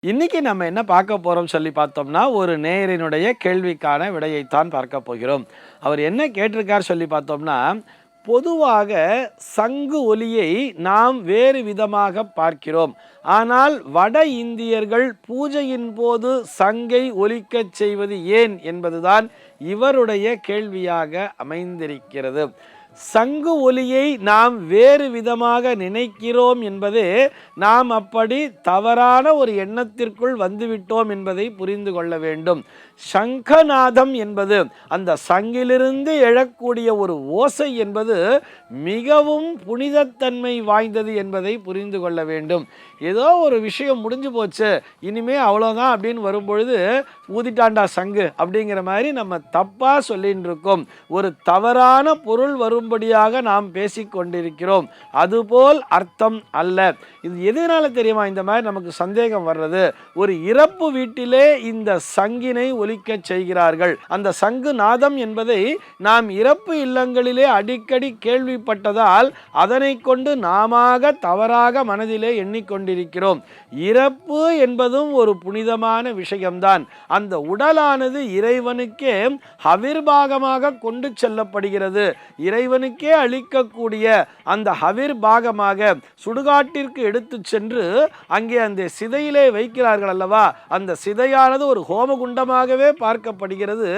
இன்னைக்கு நம்ம என்ன பார்க்க போறோம் சொல்லி பார்த்தோம்னா, ஒரு நேயரினுடைய கேள்விக்கான விடையைத்தான் பார்க்க போகிறோம். அவர் என்ன கேட்டிருக்கார் சொல்லி பார்த்தோம்னா, பொதுவாக சங்கு ஒலியை நாம் வேறு விதமாக பார்க்கிறோம். ஆனால் வட இந்தியர்கள் பூஜையின் போது சங்கை ஒலிக்கச் செய்வது ஏன் என்பதுதான் இவருடைய கேள்வியாக அமைந்திருக்கிறது. சங்கு ஒலியை நாம் வேறு விதமாக நினைக்கிறோம் என்பதே நாம் அப்படி தவறான ஒரு எண்ணத்திற்குள் வந்துவிட்டோம் என்பதை புரிந்து கொள்ள வேண்டும். சங்கநாதம் என்பது அந்த சங்கிலிருந்து எழக்கூடிய ஒரு ஓசை என்பது மிகவும் புனிதத்தன்மை வாய்ந்தது என்பதை புரிந்து கொள்ள வேண்டும். ஏதோ ஒரு விஷயம் முடிஞ்சு போச்சு, இனிமே அவ்வளோதான் அப்படின்னு வரும்பொழுது ஊதிட்டாண்டா சங்கு அப்படிங்கிற மாதிரி நம்ம தப்பாக சொல்லின்னு இருக்கோம். ஒரு தவறான பொருள் வரும்படியாக நாம் பேசிக்கொண்டிருக்கிறோம். அதுபோல் அர்த்தம் அல்ல. இது எதனால தெரியுமா இந்த மாதிரி நமக்கு சந்தேகம் வர்றது? ஒரு இறப்பு வீட்டிலே இந்த சங்கினை ஒலிக்க செய்கிறார்கள். அந்த சங்கு நாதம் என்பதை நாம் இறப்பு இல்லங்களிலே அடிக்கடி கேள்விப்பட்டதால் அதனை கொண்டு நாம தவறாக மனதிலே எண்ணிக்கொண்டிருக்கிறோம். இறப்பு என்பதும் ஒரு புனிதமான விஷயம்தான். அந்த உடலானது இறைவனுக்கே ஹவிர்பாகமாக கொண்டு செல்லப்படுகிறது. இறைவனுக்கே அளிக்கக்கூடிய அந்த ஹவிர்பாகமாக சுடுகாட்டிற்கு எடுத்து சென்று அங்கே அந்த சிதையிலே வைக்கிறார்கள் அல்லவா? அந்த சிதையானது ஒரு ஹோமகுண்டமாகவே பார்க்கப்படுகிறது.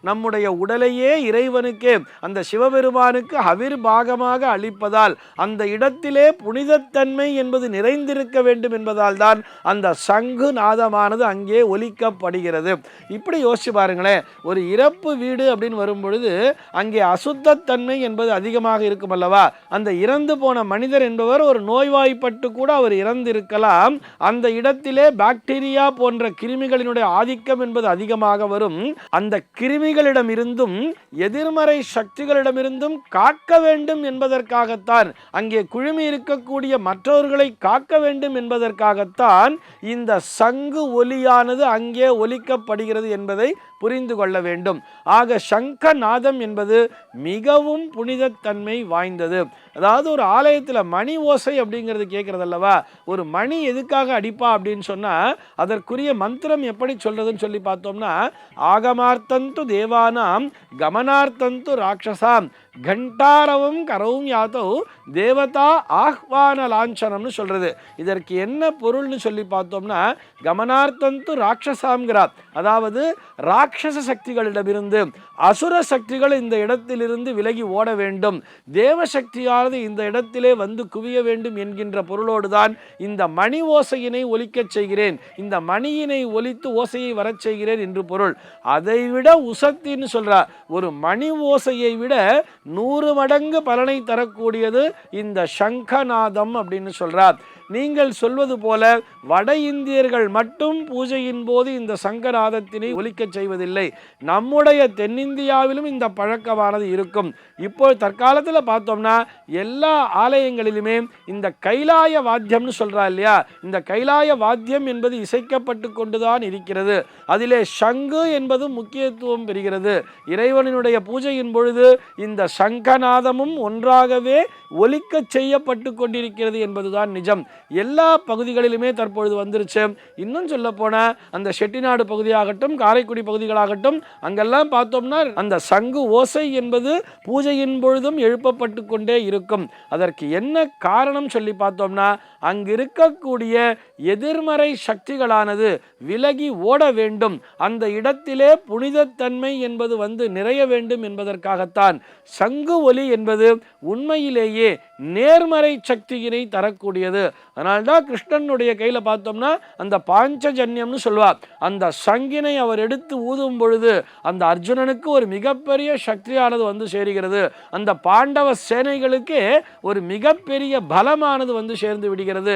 நம்முடைய உடலையே இறைவனுக்கே அந்த சிவபெருமானுக்கு ஹவிர்பாகமாக அளிப்பதால் அந்த இடத்திலே புனிதத்தன்மை என்பது நிறைந்திருக்க வேண்டும் என்பதால் தான் அந்த சங்கு நாதமானது அங்கே ஒலிக்கப்படுகிறது. இப்படி யோசிச்சு பாருங்களேன். ஒரு இறப்பு வீடு அப்படின்னு வரும்பொழுது அங்கே அசுத்தத்தன்மை என்பது அதிகமாக இருக்கும் அல்லவா? அந்த இறந்து போன மனிதர் என்பவர் ஒரு நோய்வாய்ப்பட்டு கூட அவர் இறந்திருக்கலாம். அந்த இடத்திலே பாக்டீரியா போன்ற கிருமிகளினுடைய ஆதிக்கம் என்பது அதிகமாக வரும். அந்த கிருமிகளிடமிருந்தும் எதிர்மறை சக்திகளிடமிருந்தும் காக்க வேண்டும் என்பதற்காகத்தான், அங்கே குழுமி இருக்கக்கூடிய மற்றவர்களை காக்க வேண்டும் என்பதற்காகத்தான் இந்த சங்கு ஒலியானது அங்கே ஒலிக்கப்படுகிறது என்பதை புரிந்து கொள்ள வேண்டும். ஆக சங்கநாதம் என்பது மிகவும் புனிதத்தன்மை வாய்ந்தது. அதாவது ஒரு ஆலயத்தில் மணி ஓசை அப்படிங்கிறது கேட்கறது அல்லவா? ஒரு மணி எதுக்காக அடிப்பா அப்படின்னு சொன்னா அதற்குரிய மந்திரம் எப்படி சொல்றதுன்னு சொல்லி பார்த்தோம்னா, ஆகமார்த்தந்து தேவானாம் கமனார்த்தந்து ராட்சசாம் கண்டாரவம் கரவும் யாத்தோ தேவதா ஆஹ்வான லாஞ்சனம்னு சொல்றது. இதற்கு என்ன பொருள்னு சொல்லி பார்த்தோம்னா, கமனார்த்தந்து ராட்சசாம்ங்கிறார். அதாவது ராட்சச சக்திகளிடமிருந்து அசுர சக்திகள் இந்த இடத்திலிருந்து விலகி ஓட வேண்டும், தேவசக்தியானது இந்த இடத்திலே வந்து குவிய வேண்டும் என்கின்ற பொருளோடு தான் இந்த மணி ஓசையினை ஒலிக்கச் செய்கிறேன், இந்த மணியினை ஒலித்து ஓசையை வரச் செய்கிறேன் என்று பொருள். அதை விட உசத்தின்னு சொல்றார். ஒரு மணி ஓசையை விட 100 மடங்கு பலனை தரக்கூடியது இந்த சங்கநாதம் அப்படின்னு சொல்றார். நீங்கள் சொல்வது போல வட இந்தியர்கள் மட்டும் பூஜையின் போது இந்த சங்கநாதத்தினை ஒலிக்கச் செய்வதில்லை. நம்முடைய தென்னிந்தியாவிலும் இந்த பழக்கமானது இருக்கும். இப்போ தற்காலத்தில் பார்த்தோம்னா எல்லா ஆலயங்களிலுமே இந்த கைலாய வாத்தியம்னு சொல்றா இல்லையா? இந்த கைலாய வாத்தியம் என்பது இசைக்கப்பட்டு கொண்டுதான் இருக்கிறது. அதிலே சங்கு என்பது முக்கியத்துவம் பெறுகிறது. இறைவனுடைய பூஜையின் பொழுது இந்த சங்கநாதமும் ஒன்றாகவே ஒலிக்க செய்யப்பட்டு கொண்டிருக்கிறது என்பதுதான் நிஜம். எல்லா பகுதிகளிலுமே தற்பொழுது வந்துருச்சு. இன்னும் சொல்ல போனா அந்த செட்டிநாடு பகுதியாகட்டும், காரைக்குடி பகுதிகளாகட்டும், அங்கெல்லாம் பார்த்தோம்னா அந்த சங்கு ஓசை என்பது பூஜையின் பொழுதும் எழுப்பப்பட்டு கொண்டே இருக்கும். அதற்கு என்ன காரணம் சொல்லி பார்த்தோம்னா, அங்கு இருக்கக்கூடிய எதிர்மறை சக்திகளானது விலகி ஓட வேண்டும், அந்த இடத்திலே புனிதத்தன்மை என்பது வந்து நிறைய வேண்டும் என்பதற்காகத்தான். சங்கு ஒலி என்பது உண்மையிலேயே நேர்மறை சக்தியினை தரக்கூடியது. அதனால்தான் கிருஷ்ணனுடைய கையில பார்த்தோம்னா அந்த பாஞ்சஜன்யம்னு சொல்வார். அந்த சங்கினை அவர் எடுத்து ஊதும் பொழுது அந்த அர்ஜுனனுக்கு ஒரு மிகப்பெரிய சக்தியானது வந்து சேருகிறது. அந்த பாண்டவ சேனைகளுக்கே ஒரு மிகப்பெரிய பலமானது வந்து சேர்ந்து விடுகிறது.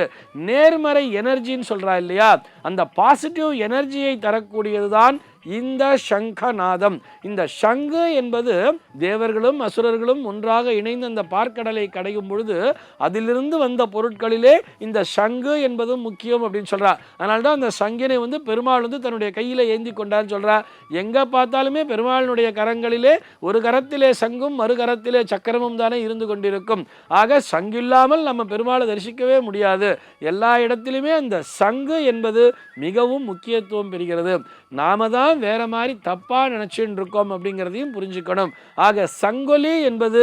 நேர்மறை எனர்ஜின்னு சொல்றா இல்லையா? அந்த பாசிட்டிவ் எனர்ஜியை தரக்கூடியதுதான் இந்த சங்கநாதம். இந்த சங்கு என்பது தேவர்களும் அசுரர்களும் ஒன்றாக இணைந்து அந்த பார்க்கடலை கடையும் பொழுது அதிலிருந்து வந்த பொருட்களிலே இந்த சங்கு என்பது முக்கியம் அப்படின்னு சொல்றார். அதனால்தான் அந்த சங்கினை பெருமாள் தன்னுடைய கையில ஏந்தி கொண்டான்னு சொல்றார். எங்க பார்த்தாலுமே பெருமாளுடைய கரங்களிலே ஒரு கரத்திலே சங்கும் மறு கரத்திலே சக்கரமும் தானே இருந்து கொண்டிருக்கும். ஆக சங்கில்லாமல் நம்ம பெருமாளை தரிசிக்கவே முடியாது. எல்லா இடத்திலுமே அந்த சங்கு என்பது மிகவும் முக்கியத்துவம் பெறுகிறது. நாம தான் வேற மாதிரி தப்பா நினைச்சுட்டு இருக்கோம் அப்படிங்கிறதையும் புரிஞ்சுக்கணும். ஆக சங்கொலி என்பது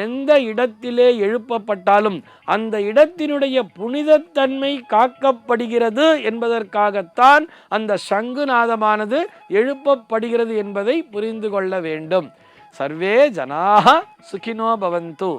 எந்த இடத்திலே எழுப்பப்பட்டாலும் அந்த இடத்தினுடைய புனிதத்தன்மை காக்கப்படுகிறது என்பதற்காகத்தான் அந்த சங்குநாதமானது எழுப்பப்படுகிறது என்பதை புரிந்து கொள்ள வேண்டும். சர்வே ஜனாஹ சுகினோ பவந்து.